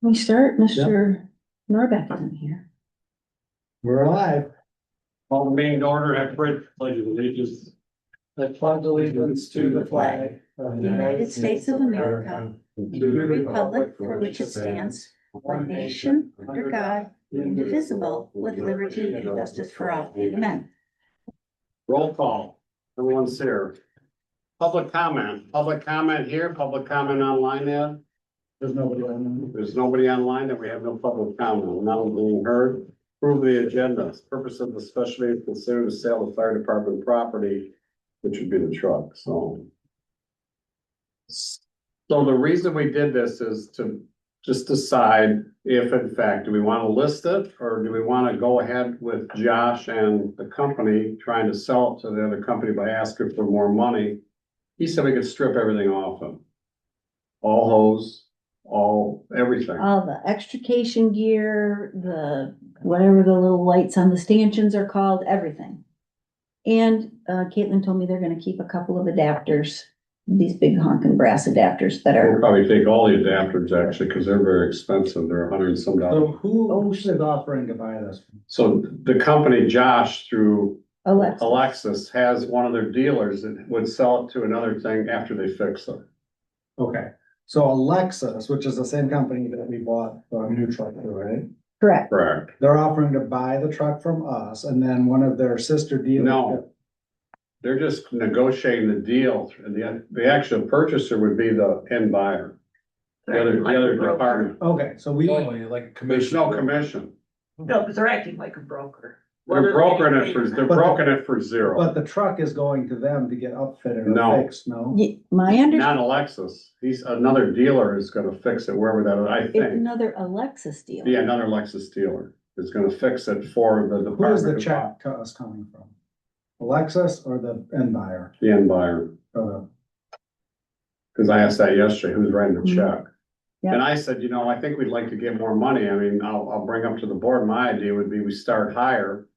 We start, Mr. Norbeck isn't here. We're alive. Call the meeting to order at Bridge, pledge of allegiance. I pledge allegiance to the flag of The United States of America, and to the republic for which it stands, one nation, under God, indivisible, with liberty and justice for all. Amen. Roll call. Everyone's here. Public comment here, public comment online, Ed? There's nobody on. There's nobody online, that we have no public comment, none being heard. Approve the agenda. Purpose of the special meeting, consider the sale of fire department property, which would be the truck, so. So the reason we did this is to just decide if in fact, do we want to list it? Or do we want to go ahead with Josh and the company trying to sell it to the other company by asking for more money? He said we could strip everything off him. All hose, everything. All the extrication gear, whatever the little lights on the stanchions are called, everything. And Caitlin told me they're gonna keep a couple of adapters, these big honking brass adapters that We'll are, probably take all the adapters actually, because they're very expensive. They're $100 and some. So who is offering to buy this? So the company Josh through Alexa. Alexis has one of their dealers that would sell it to another thing after they fix it. Okay, so Alexis, which is the same company that we bought a new truck through, right? Correct. Correct. They're offering to buy the truck from us and then one of their sister dealers. No. They're just negotiating the deal, and the actual purchaser would be the end buyer. The other department. Okay, so we, Only like a There's commission. no commission. No, but they're acting like a broker. They're broken it for zero. but the truck is going to them to get upfitted No. or fixed, no? My understanding, Not Alexis. He's another dealer is gonna fix it wherever that, I it's think. another Alexis deal. Yeah, another Lexus dealer is gonna fix it for the department. Who is the check to us coming from? Alexis or the end buyer? The end buyer, Or cause I asked that yesterday, who's writing the Mhm. check? Yeah. And I said, I think we'd like to get more money. I mean, I'll bring up to the board, my idea would be we start higher.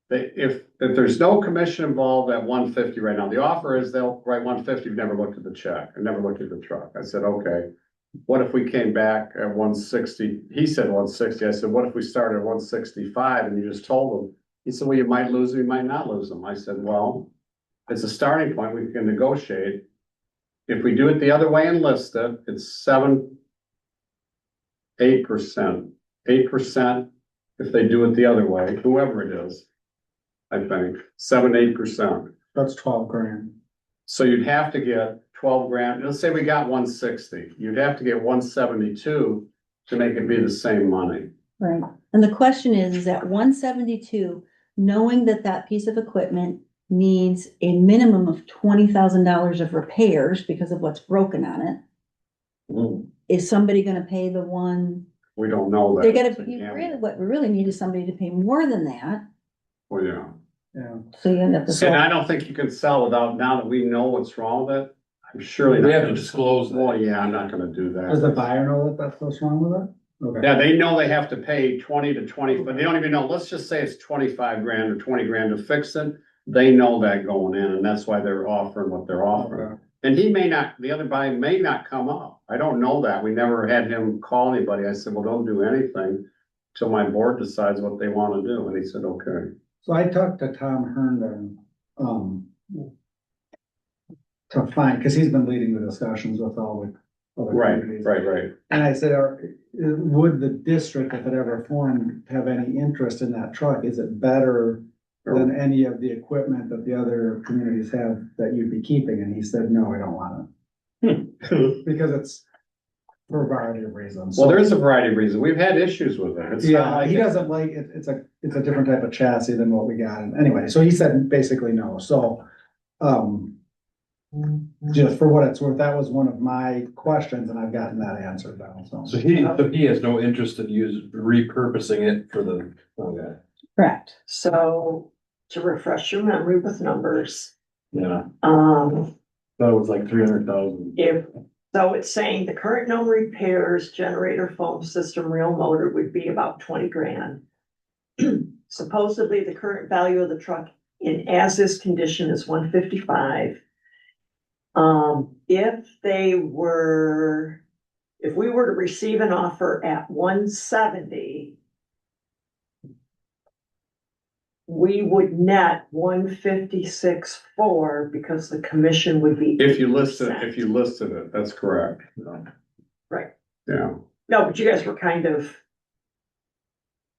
If there's no commission involved at 150 right now, the offer is they'll write 150, we've never looked at the check, I never looked at the truck. I said, okay. What if we came back at 160? He said 160. I said, what if we started at 165 and you just told him? He said, well, you might lose them, you might not lose them. I said, well, it's a starting point, we can negotiate. If we do it the other way and list it, it's 8%. 8% if they do it the other way, whoever it is. I think 8%. that's 12 grand. So you'd have to get 12 grand. Let's say we got 160. You'd have to get 172 to make it be the same money. Right, and the question is at 172, knowing that that piece of equipment needs a minimum of $20,000 of repairs because of what's broken on it, is somebody gonna pay the one? We don't know that. They're gonna, what we really need is somebody to pay more than that, Well, yeah. Yeah. so you end up with. And I don't think you can sell without, now that we know what's wrong with it, I'm surely. We have to disclose Well, that. yeah, I'm not gonna do Does the that. buyer know that that's what's wrong with it? Okay. Yeah, they know they have to pay 20 to 20, but they don't even know, let's just say it's 25 grand or 20 grand to fix it. They know that going in, and that's why they're offering what they're offering. Okay. And he may not, the other buyer may not come up. I don't know that. We never had him call anybody. I said, well, don't do anything till my board decides what they wanna do. And he said, okay. So I talked to Tom Herndon, to find, cause he's been leading the discussions with all the other communities. Right. And I said, would the district, if it ever formed, have any interest in that truck? Is it better than any of the equipment that the other communities have that you'd be keeping? And he said, no, I don't want it. Because it's for a variety of reasons. Well, there's a variety of reasons. We've had issues with it. It's not Yeah, like he doesn't like it. It's a different type of chassis than what we got. And anyway, so he said basically no. So, just for what it's worth, that was one of my questions and I've gotten that answered now, so. So he has no interest in repurposing it for the, okay, Correct. So to refresh your memory with numbers, yeah, um, that was like 300,000. so it's saying the current known repairs, generator, foam system, real motor would be about 20 grand. Supposedly the current value of the truck in as-is condition is 155. If we were were to receive an offer at 170, we would net 156.4 because the commission would be. If you listed, 8%. if you listed it, that's correct. Right. Yeah, No, but you guys were kind of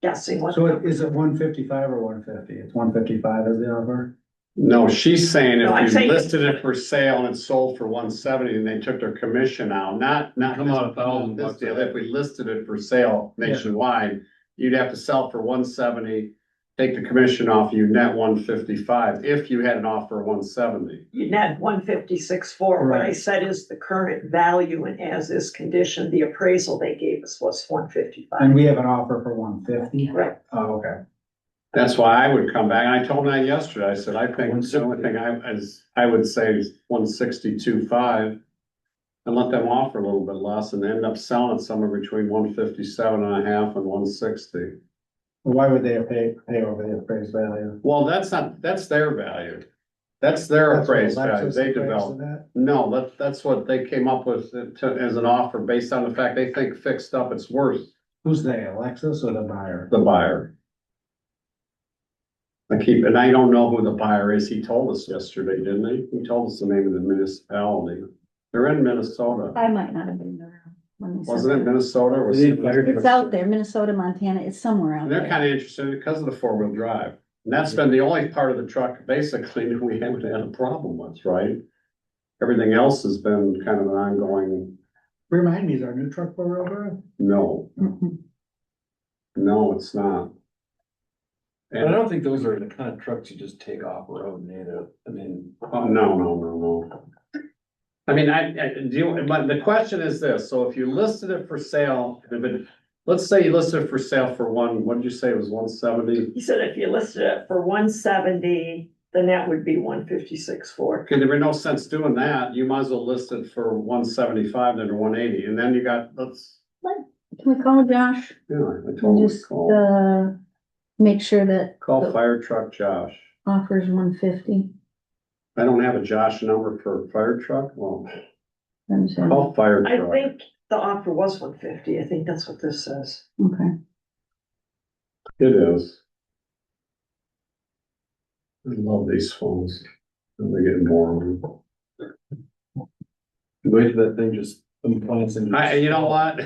guessing what. So is it 155 or 150? It's 155 as the offer? no, she's saying No, I'm if you saying- listed it for sale and it sold for 170 and they took their commission out, not Come out $1,000 this bucks deal. ahead. If we listed it for sale nationwide, you'd have to sell for 170, take the commission off, you net 155, if you had an offer of 170. You net 156.4. What I Right. said is the current value and as is condition, the appraisal they gave us was 155. And we have an offer for 150? Right. Oh, okay. That's why I would come back, and I told them that yesterday, I said, I think the only thing I would say is 162.5. And let them offer a little bit less and end up selling it somewhere between 157.5 and 160. Why would they pay over the appraised value? Well, that's their value. That's their That's what appraised value, Alexis they appraised developed. it at? No, that's what they came up with as an offer based on the fact they think fixed up it's worth Who's they, Alexis or the buyer? the buyer. And I don't know who the buyer is, he told us yesterday, didn't he? He told us the name of the municipality. They're in Minnesota. I might not have been around when they said Wasn't it that. Minnesota or was They it? need fire It's out there, Minnesota, Montana, it's somewhere out And they're there. kind of interested because of the four-wheel drive. And that's been the only part of the truck basically that we haven't had a problem with, right? Everything else has been kind of an ongoing, Remind me, is our new truck four-wheel drive? no, Mhm. no, it's not. But I don't think those are the kind of trucks you just take off road, either. I mean. No. I mean, but the question is this, so if you listed it for sale, let's say you listed it for sale for what did you say it was 170? He said if you listed it for 170, then that would be 156.4. Okay, there were no sense doing that, you might as well list it for 175 then or 180, and then you got, Can we call Josh yeah, I and told him to just, call. make sure that Call fire truck Josh. offers 150? I don't have a Josh number for fire truck, well, I'm saying, call fire I truck. think the offer was 150. I think that's what this says. okay. It is. I love these phones. They get more of them. Wait till that thing just implants in. You know what?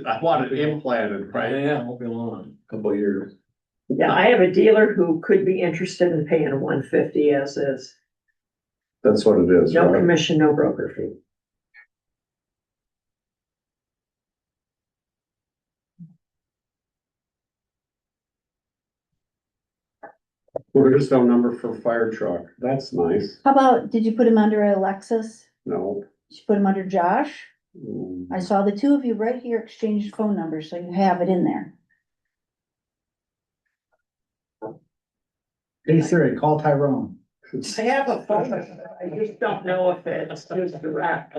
I want it implanted, Right, right? yeah, won't be long, couple of years. Yeah, I have a dealer who could be interested in paying a 150 as is. That's what it is, No right? commission, no broker fee. Well, there's no number for fire truck. That's nice. How about, did you put him under Alexis? No. Did you put him under Josh? Mm. I saw the two of you right here exchanged phone numbers, so you have it in there. Hey Siri, call Tyrone. I have a phone, I just don't know if it's just direct.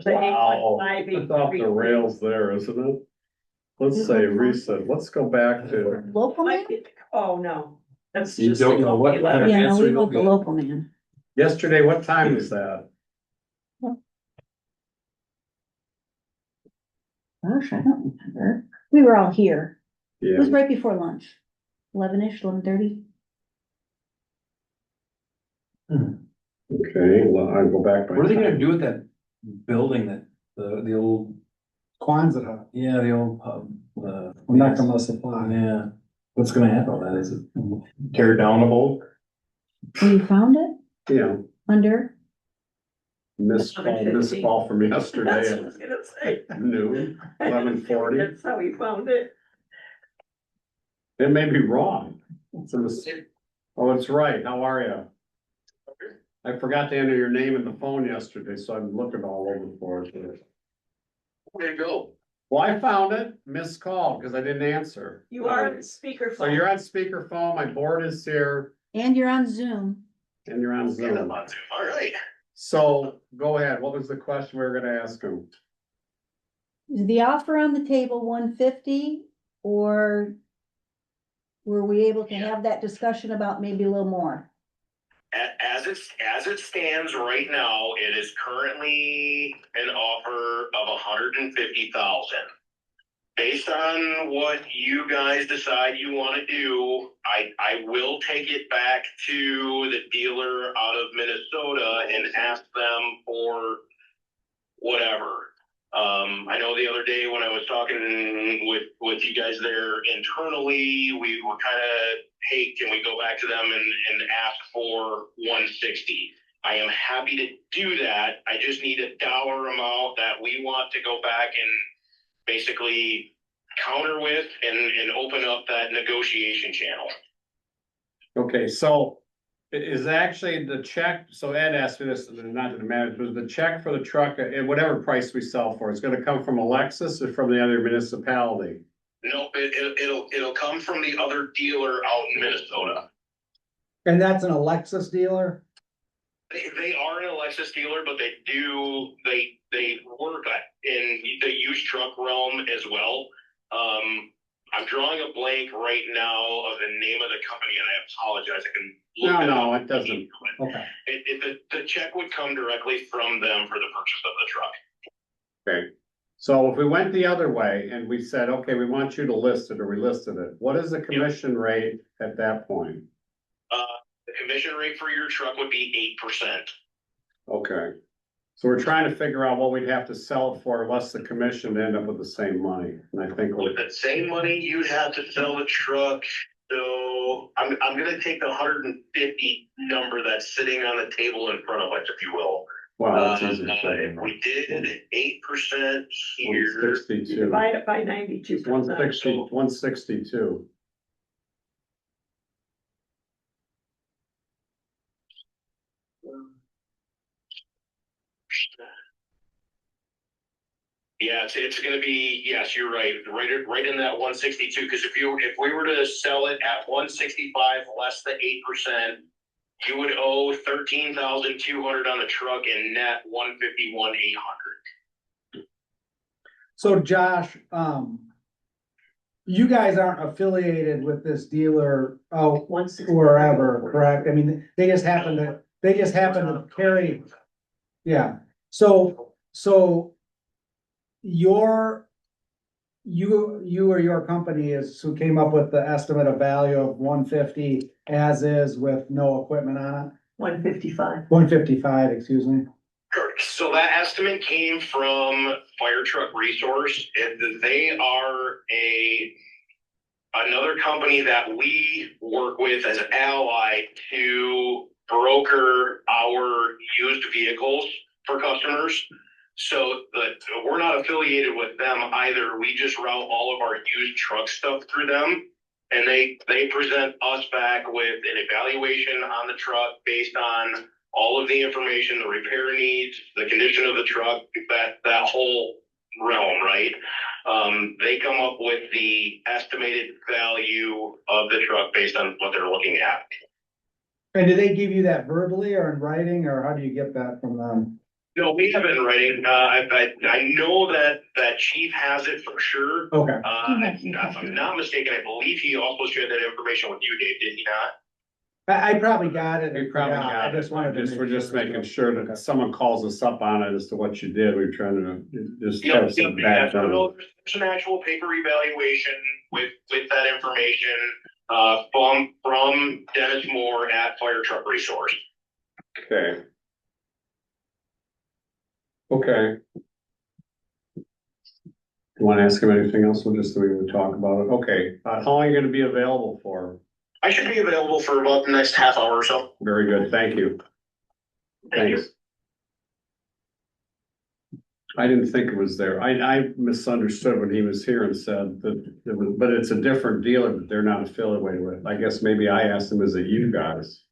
Wow, it's off the rails there, isn't it? Let's say reset. Let's go back to, Local man? Oh, no, that's You just. don't know what the letter. kind of Yeah, no, answer we you'll want the get. local man. yesterday, what time was that? Gosh, I don't remember. We were all here. It was Yeah, right before lunch. 11-ish, 11:30. okay, well, I'll go back. by What are they gonna time. do with that building that, the old, Quonset hut, yeah, the old pub? we're not gonna supply. Yeah, what's gonna happen with that? Is it tear downable? Oh, you found it? Yeah, Under? missed call from That's what yesterday I was gonna say. at noon, 11:40. That's how he found it. It may be wrong. It's a mistake. Oh, it's right. How are you? I forgot to enter your name in the phone yesterday, so I'm looking all over for it. Where'd it go? Well, I found it, missed call, because I didn't answer. You are on the speaker So phone. you're on speakerphone, my board is here, And you're on Zoom. and you're on Zoom. All right. So, go ahead, what was the question we were gonna ask him? Is the offer on the table 150 or were we able to have that discussion about maybe a little more? As it stands right now, it is currently an offer of 150,000. Based on what you guys decide you want to do, I will take it back to the dealer out of Minnesota and ask them for whatever. I know the other day when I was talking with you guys there internally, we were kind of, hey, can we go back to them and ask for 160? I am happy to do that. I just need a dollar amount that we want to go back and basically counter with and open up that negotiation channel. Okay, so is actually the check, so Ed asked me this, not to the manager, was the check for the truck at whatever price we sell for, it's gonna come from Alexis or from the other municipality? No, it'll come from the other dealer out in Minnesota. And that's an Alexis dealer? They are an Alexis dealer, but they work in the used truck realm as well. I'm drawing a blank right now of the name of the company, and I apologize. I can look it up. No, it doesn't. Okay. The check would come directly from them for the purchase of the truck. Okay, so if we went the other way and we said, okay, we want you to list it, or we listed it, what is the commission rate at that point? The commission rate for your truck would be 8%. Okay, so we're trying to figure out what we'd have to sell it for, less the commission to end up with the same money, and I think With that same money, you'd have to sell the truck. So I'm gonna take the 150 number that's sitting on the table in front of us, if you will. wow, that's easy to If say. we did 8% here. 162. Divide it by 92%. 162. Yeah, it's gonna be, yes, you're right in that 162, because if we were to sell it at 165 less the 8%, you would owe 13,200 on the truck and net 151,800. So Josh, you guys aren't affiliated with this dealer out 160. wherever, correct? I mean, they just happen to carry, yeah. So you or your company is who came up with the estimate of value of 150 as is with no equipment on it? 155. 155, excuse me. Correct. So that estimate came from Fire Truck Resource. They are another company that we work with as an ally to broker our used vehicles for customers. So we're not affiliated with them either. We just route all of our used truck stuff through them. And they present us back with an evaluation on the truck based on all of the information, the repair needs, the condition of the truck, that whole realm, right? They come up with the estimated value of the truck based on what they're looking at. And do they give you that verbally or in writing, or how do you get that from them? No, we have it in writing. I know that Chief has it for sure. Okay. If I'm not mistaken, I believe he also shared that information with you, Dave, did he not? I probably got it. We probably Yeah, got I just wanted to. we're just make making sure that if someone calls us up on it as to what you did, we're trying to just have some Yeah, background. no, there's an actual paper evaluation with that information from Dennis Moore at Fire Truck Resource. Okay. Okay. You want to ask him anything else? We would talk about it. Okay, how long are you gonna be available for? I should be available for about the next half hour or so. Very good, thank you. Thank you. Thanks. I didn't think it was there. I misunderstood when he was here and said that it was, but it's a different dealer that they're not affiliated with. I guess maybe I asked him, is it you guys?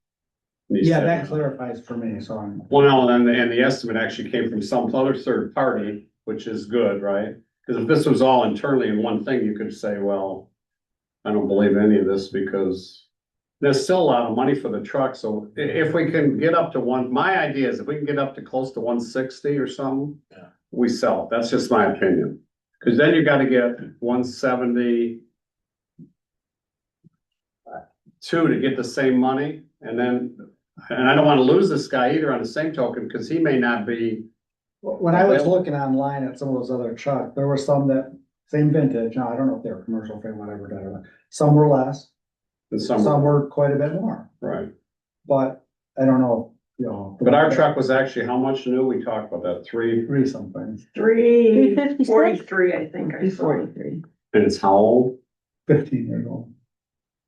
And he Yeah, said, that clarifies for me, so I'm. well, no, and the estimate actually came from some other third party, which is good, right? Because if this was all internally in one thing, you could say, well, I don't believe any of this because there's still a lot of money for the truck. So if we can get up to my idea is if we can get up to close to 160 or something, Yeah. we sell it. That's just my opinion. Because then you got to get 172 to get the same money. And then And I don't wanna lose this guy either on the same token, cause he may not be, When I was looking online at some of those other trucks, there were some that, same vintage, now I don't know if they were commercial frame, whatever, whatever. Some were less, in some some, were quite a bit more, right? but I don't know, you know. But our truck was actually how much new? We talked about that, Three something, 343, I think I saw. 343. and it's how old? 15 years old.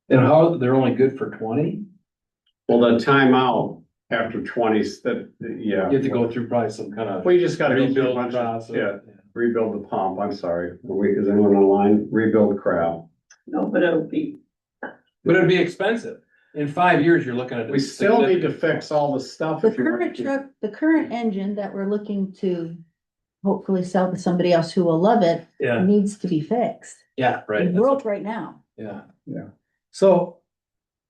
And how, they're only good for 20? Well, the timeout after 20s, that, yeah. You have to go through probably some kind of Well, you just gotta go through a rebuild bunch of, process. yeah, rebuild the pump, I'm sorry. Is anyone online? Rebuild crap. No, but it'll be, But it'd be expensive. In 5 years, you're looking at. We still need to fix all the stuff. The if you want current to. truck, the current engine that we're looking to hopefully sell to somebody else who will love it, Yeah, needs to be fixed. yeah, right. It's broke right now. Yeah. So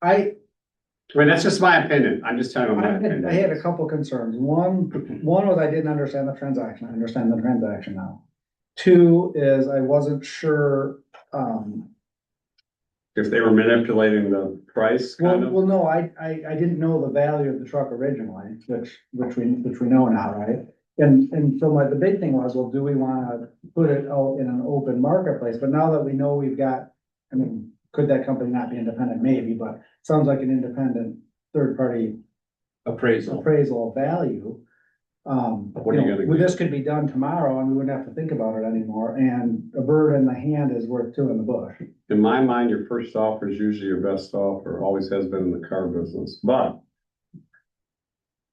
I I mean, that's just my opinion. I'm just telling you my opinion. I had a couple concerns. One was I didn't understand the transaction. I understand the transaction now. Two is I wasn't sure, If they were manipulating the price, kind of. well, no, I didn't know the value of the truck originally, which we know now, right? And so the big thing was, well, do we wanna put it out in an open marketplace? But now that we know we've got, I mean, could that company not be independent? Maybe, but sounds like an independent third-party Appraisal. appraisal of value. What are you gonna Well, do? this could be done tomorrow and we wouldn't have to think about it anymore, and a bird in the hand is worth two in the bush. In my mind, your first offer is usually your best offer, always has been in the car business, but.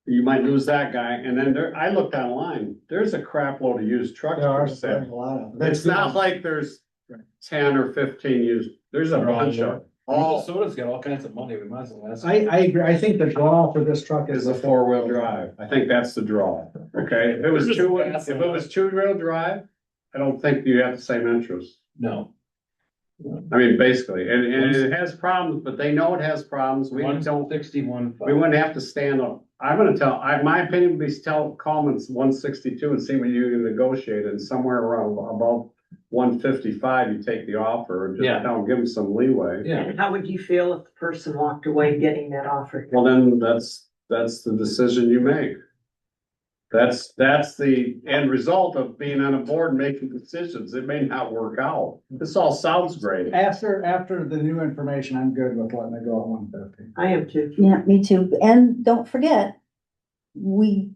You might lose that guy, and then I looked online, there's a crap load of used trucks There are for a sale. lot of. It's not like there's Right. 10 or 15 used, there's a They're all bunch there. of. All Minnesota's got all kinds of money. We might as well ask. I agree, I think the draw for this truck is is a four-wheel drive. I think that's the draw, okay? If it was two-wheel drive, I don't think you have the same interest. No. I mean, basically, and it has problems, but they know it has problems. We don't, 161. we wouldn't have to stand up. I'm gonna my opinion would be call them 162 and see what you can negotiate, and somewhere around above 155, you take the offer, and Yeah. just don't give them some leeway. Yeah. and how would you feel if the person walked away getting that offer? Well, then that's the decision you make. That's the end result of being on a board and making decisions. It may not work out. This all sounds great. After the new information, I'm good with letting it go at 150. I am too. Yeah, me too. And don't forget, we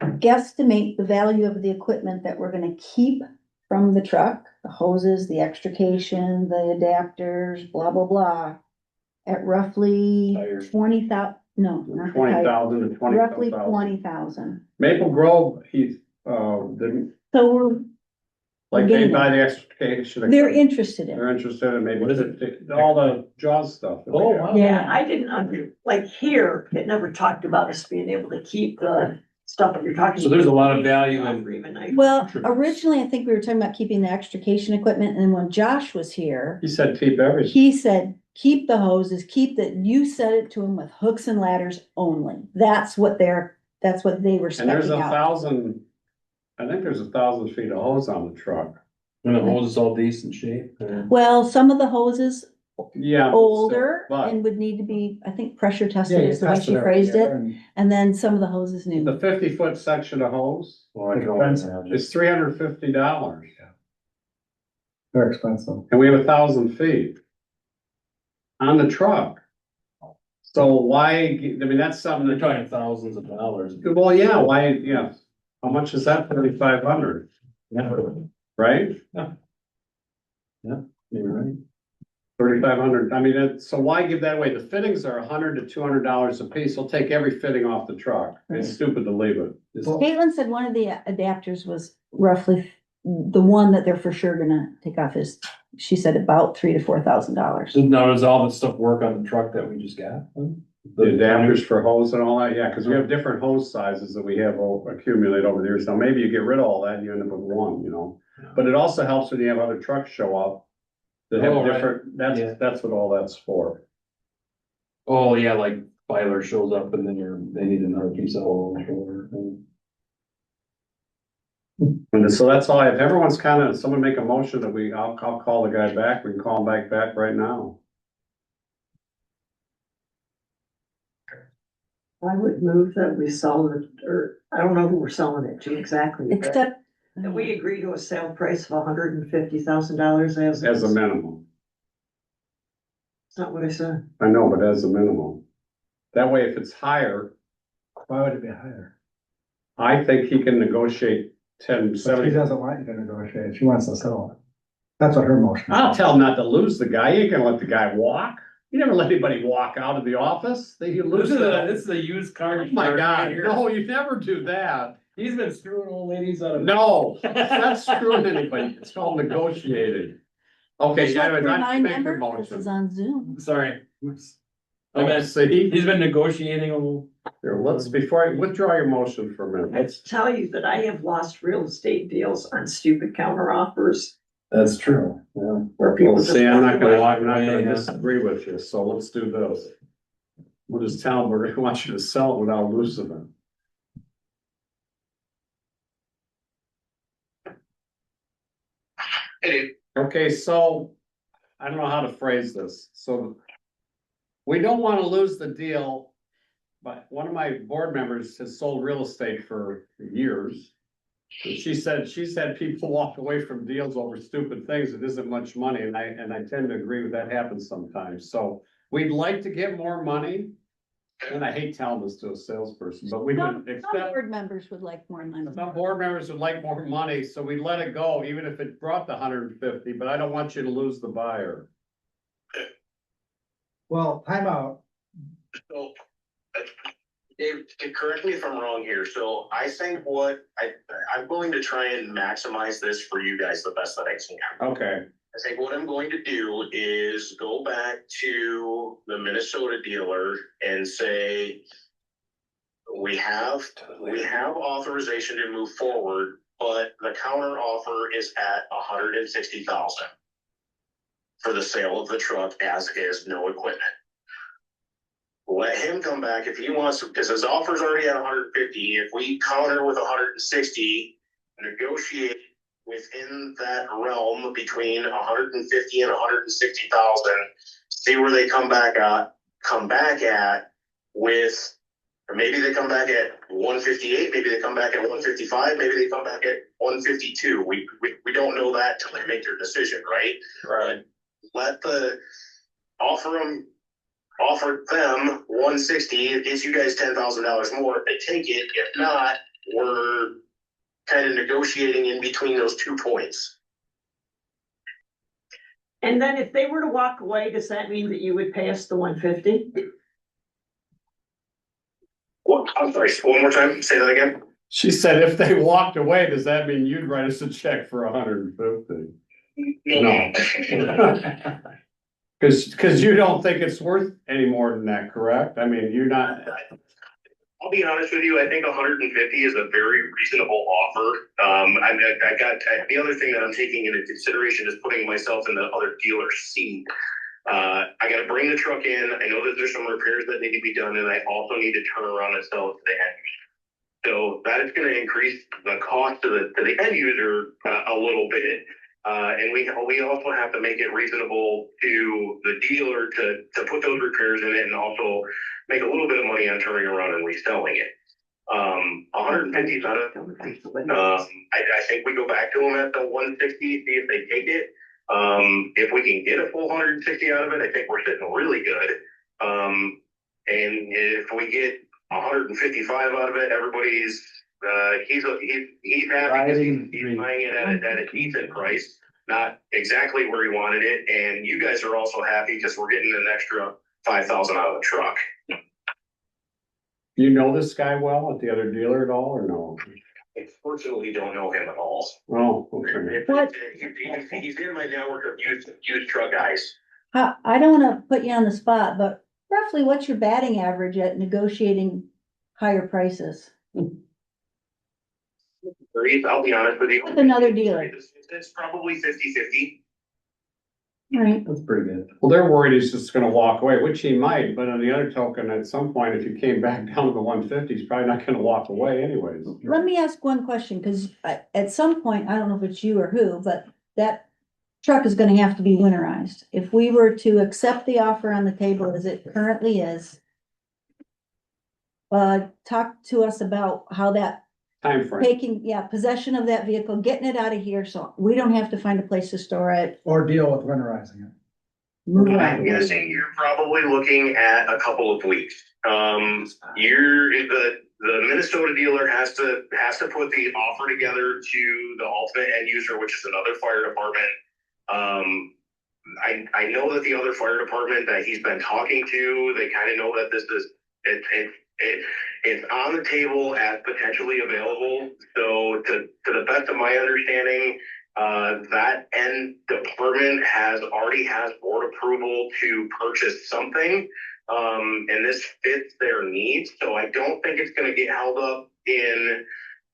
guesstimate the value of the equipment that we're gonna keep from the truck, the hoses, the extrication, the adapters, blah, blah, blah, at roughly Tires. 20,000, no, not the tire, 20,000 to roughly 20,000. 20,000. Maple Grove, didn't, So we're like, they getting buy there. the extrication. They're interested in it. They're interested in maybe What is it? all the Jaws stuff. that we Oh, have. wow. Yeah, I didn't like here, it never talked about us being able to keep the stuff that you're talking. So there's a lot of value in- Even I- Well, Sure. originally, I think we were talking about keeping the extrication equipment, and when Josh was here, He said keep everything. he said, keep the hoses, you said it to him with hooks and ladders only. That's what they were And there's specking out. 1,000, I think there's 1,000 feet of hose on the truck. When the hose is all decent shape. Well, some of the hoses Yeah. older But and would need to be, I think, pressure Yeah, tested you is the way test she every phrased year it, and and then some of the hoses the new. 50-foot section of hose Expensive. is $350. They're expensive. And we have 1,000 feet on the truck. So why, I mean, that's something They're that, talking thousands of dollars. well, yeah, why, yeah. How much is that? 3,500, Yeah. right? You're right. 3,500. I mean, so why give that away? The fittings are $100 to $200 a piece. They'll take every fitting off the truck. It's stupid to leave it. Caitlin said one of the adapters was roughly, the one that they're for sure gonna take off is, she said about $3,000 to $4,000. So now does all the stuff work on the truck that we just got? The adapters for hose and all that, yeah, because we have different hose sizes that we have accumulate over the years. Now, maybe you get rid of all that and you end up with one, you know? But it also helps when you have other trucks show up that have Oh, right. different, Yeah. that's what all that's for. Oh, yeah, like Filer shows up and then they need another piece of hose or. And so that's all I have. Everyone's kind of, someone make a motion that I'll call the guy back. We can call him back right now. I would move that we sell it, or I don't know who we're selling it to exactly. but Except, That we agree to a sale price of $150,000 as. As a minimum. It's not what I said. I know, but as a minimum. That way, if it's higher, Why would it be higher? I think he can negotiate 10, But she 70. doesn't want you to negotiate, she wants to sell it. That's what her motion. I'll tell him not to lose the guy. You ain't gonna let the guy walk. You never let anybody walk out of the office. You lose them. This is a used car. Oh my God, no, you never do that. He's been screwing old ladies out of. No, it's not screwing anybody. It's called negotiating. Okay, just have to anyways, I remind make the members, this is motion. on Zoom. Sorry. I Oh, meant, see, he's been negotiating a little. here, before I withdraw your motion for a minute, Let's tell you that I have lost real estate deals on stupid counter offers That's true. Yeah. where people well, just. see, I'm walk not gonna, away. I'm not gonna Yeah. disagree with you, so let's do this. We'll just tell them we're gonna want you to sell it without losing it. Hey, Okay, so I don't know how to phrase this, so. We don't wanna lose the deal, but one of my board members has sold real estate for years. And she's had people walk away from deals over stupid things that isn't much money, and I tend to agree with that happens sometimes, so. We'd like to get more money, and I hate telling this to a salesperson, but we Some would some accept. board members would like more money. Some board members would like more money, so we let it go, even if it brought the 150, but I don't want you to lose the buyer. Well, time out. So, Dave, correct me if I'm wrong here, so I think I'm going to try and maximize this for you guys the best that I can. Okay, I think what I'm going to do is go back to the Minnesota dealer and say, we have authorization to move forward, but the counter offer is at 160,000 for the sale of the truck as is, no equipment. Let him come back if he wants to, because his offer's already at 150. If we counter with 160, negotiate within that realm between 150 and 160,000, see where they come back at with, or maybe they come back at 158, maybe they come back at 155, maybe they come back at 152. We don't know that till they make their decision, right? right. Let the offer them 160. It gives you guys $10,000 more if they take it. If not, we're kind of negotiating in between those 2 points. And then if they were to walk away, does that mean that you would pay us the 150? What? I'm sorry. One more time. Say that again. She said if they walked away, does that mean you'd write us a check for 150? No. Cause you don't think it's worth any more than that, correct? I mean, you're not. I'll be honest with you. I think 150 is a very reasonable offer. I got the other thing that I'm taking into consideration is putting myself in the other dealer's seat. I got to bring the truck in. I know that there's some repairs that need to be done, and I also need to turn around and sell it to the end user. So that is going to increase the cost to the end user a little bit. And we also have to make it reasonable to the dealer to put those repairs in it and also make a little bit of money on turning around and reselling it. 150 is not I think we go back to them at the 160, see if they take it. If we can get a full 160 out of it, I think we're sitting really good. And if we get 155 out of it, everybody's he's happy. He's buying it at a decent price, not exactly where he wanted it, and you guys are also happy because we're getting an extra 5,000 out of the truck. You know this guy well at the other dealer at all, or no? I fortunately don't know him at all. Oh, okay. What? He's in my network of used truck guys. I don't wanna put you on the spot, but roughly what's your batting average at negotiating higher prices? I'll be honest with you. With another dealer. It's probably 50-50. Right, That's pretty good. Well, they're worried he's just gonna walk away, which he might, but on the other token, at some point, if you came back down to the 150, he's probably not gonna walk away anyways. let me ask one question, cause at some point, I don't know if it's you or who, but that truck is gonna have to be winterized. If we were to accept the offer on the table as it currently is, talk to us about how that Timeframe. taking, possession of that vehicle, getting it out of here, so we don't have to find a place to store it. Or deal with winterizing it. Move I'm on. guessing you're probably looking at a couple of weeks. The Minnesota dealer has to put the offer together to the ultimate end user, which is another fire department. I know that the other fire department that he's been talking to, they kind of know that this is it's on the table as potentially available. So to the best of my understanding, that end department already has board approval to purchase something. And this fits their needs. So I don't think it's going to get held up in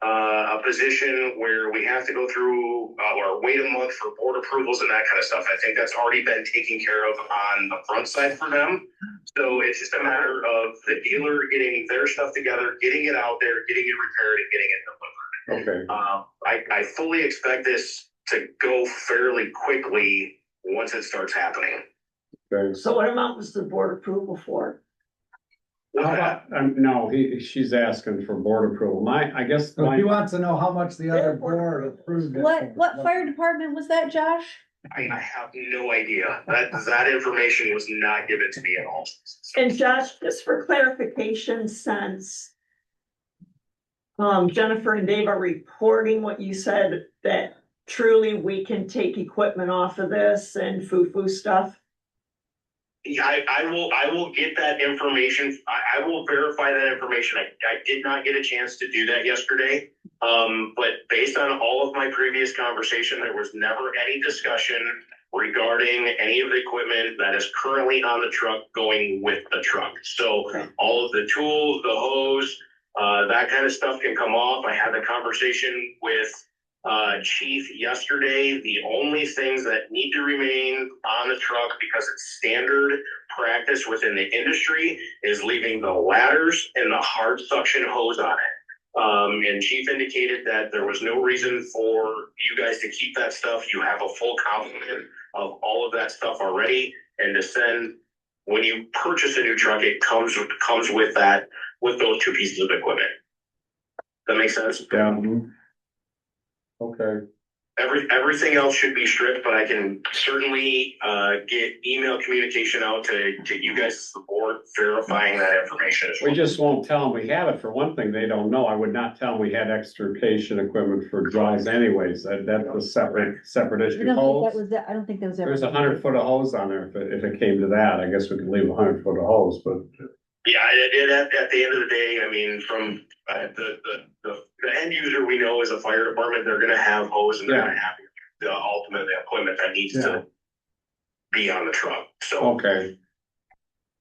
a position where we have to go through or wait a month for board approvals and that kind of stuff. I think that's already been taken care of on the front side for them. So it's just a matter of the dealer getting their stuff together, getting it out there, getting it repaired, and getting it delivered. Okay. I fully expect this to go fairly quickly once it starts happening. Okay. So what amount was the board approval for? How about, no, she's asking for board approval. I guess. So he wants to know how much the other board approved it. What fire department was that, Josh? I have no idea. That information was not given to me at all. And Josh, just for clarification, since Jennifer and Dave are reporting what you said, that truly we can take equipment off of this and foo-foo stuff. Yeah, I will get that information. I will verify that information. I did not get a chance to do that yesterday. But based on all of my previous conversation, there was never any discussion regarding any of the equipment that is currently on the truck going with the truck. So all of the tools, the hose, that kind of stuff can come off. I had the conversation with Chief yesterday. The only things that need to remain on the truck, because it's standard practice within the industry, is leaving the ladders and the hard suction hose on it. And Chief indicated that there was no reason for you guys to keep that stuff. You have a full complement of all of that stuff already, and to send, when you purchase a new truck, it comes with that, with those two pieces of equipment. That makes sense? Yeah. Okay. Everything else should be stripped, but I can certainly get email communication out to you guys as the board verifying that information as well. We just won't tell them we have it. For one thing, they don't know. I would not tell them we had extrication equipment for drives anyways. That's a separate issue. I don't think that was ever. There's 100 foot of hose on there. If it came to that, I guess we could leave 100 foot of hose, but. Yeah, at the end of the day, I mean, from the end user we know is a fire department, they're gonna have hose and they're gonna have the ultimate equipment that needs to be on the truck, so. Okay.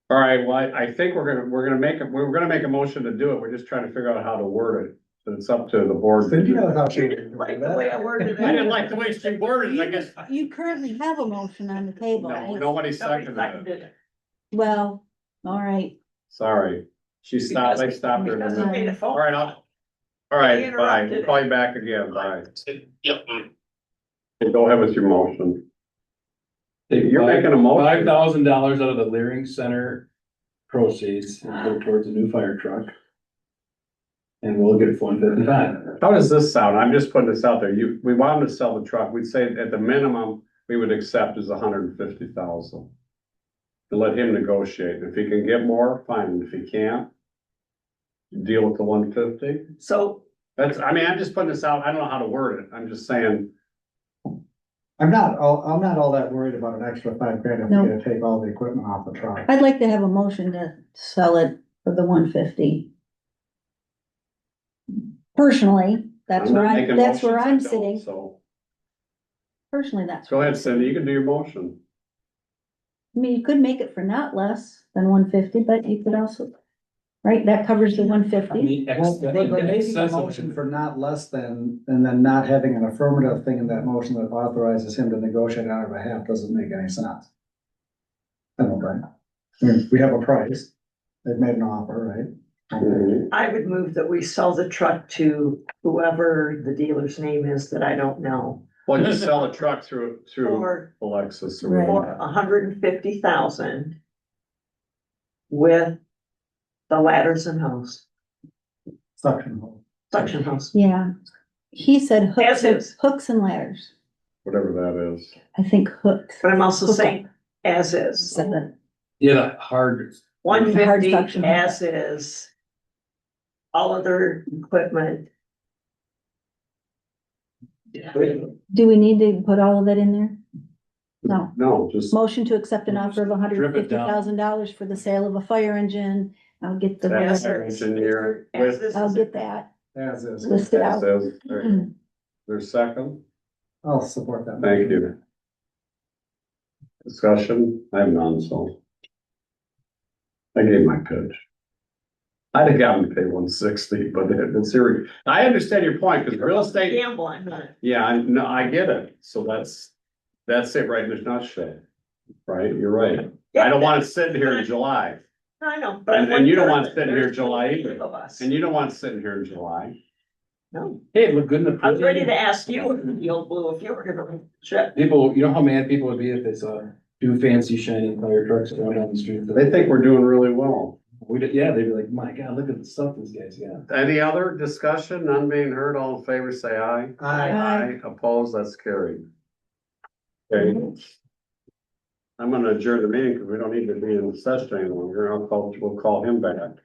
All right, well, I think we're gonna make a motion to do it. We're just trying to figure out how to word it. So it's up to the board. Did you know how she? Like the way I worded it. I didn't like the way she worded it, I guess. You currently have a motion on the table. No, right? nobody seconded it. Well, all right. Sorry. She stopped, they stopped her. Because he made a phone. All right, all right, bye. We'll call you back again, bye. Yep. Okay, go ahead with your motion. You're making a motion. $5,000 out of the Leering Center proceeds and go towards a new fire truck. And we'll get it for $155. How does this sound? I'm just putting this out there. We want them to sell the truck. We'd say at the minimum, we would accept is 150,000. To let him negotiate. If he can get more, fine. If he can't, deal with the 150. So I'm just putting this out. I don't know how to word it. I'm just saying. I'm not all that worried about an extra $5,000 if No. we're gonna take all the equipment off the truck. I'd like to have a motion to sell it for the 150. Personally, that's where I'm sitting. So Personally, that's. go ahead, Cindy. You can do your motion. I mean, you could make it for not less than 150, but you could also, right, that covers the 150. But making a motion for not less than, and then not having an affirmative thing in that motion that authorizes him to negotiate on our behalf doesn't make any sense. I don't think. I mean, we have a price. They've made an offer, right? I would move that we sell the truck to whoever the dealer's name is that I don't know. Well, just sell the truck through For Alexis. Right. $150,000 with The ladders and hose, Suction hole. suction hose. Yeah. He said As is. hooks and ladders. Whatever that is. I think hooks. But I'm also Hook saying as is. Said that. Yeah, the hard, 150 suction. as is. All other equipment. Do we need to put all of that in there? No. No, just, Motion to accept an offer of $150,000 for the sale of a fire engine. I'll get the, As Fire is. engineer As with- is. I'll get that As is. listed out. says, there's second, I'll support that. thank you. Discussion, I have none, so. I gave my pitch. I'd have gotten paid 160, but it's serious. I understand your point, because real estate, Gambling, huh? yeah, I get it, so that's it right in a nutshell. Right, you're right. I don't want it sitting here in July, I know, but. And you don't want to sit here July There's either. two of us. and you don't want it sitting here in July. No, hey, it looked good in the. I was ready to ask you, the old blue, if you were gonna shit. People, you know how mad people would be if they saw two fancy shiny fire trucks going down the street? They think we're doing really well. Yeah, they'd be like, my God, look at the stuff these guys got. Any other discussion? None being heard, all in favor, say aye. Aye. Opposed, that's carried. Okay. I'm gonna adjourn the meeting because we don't need to be in session any longer. We'll call him back.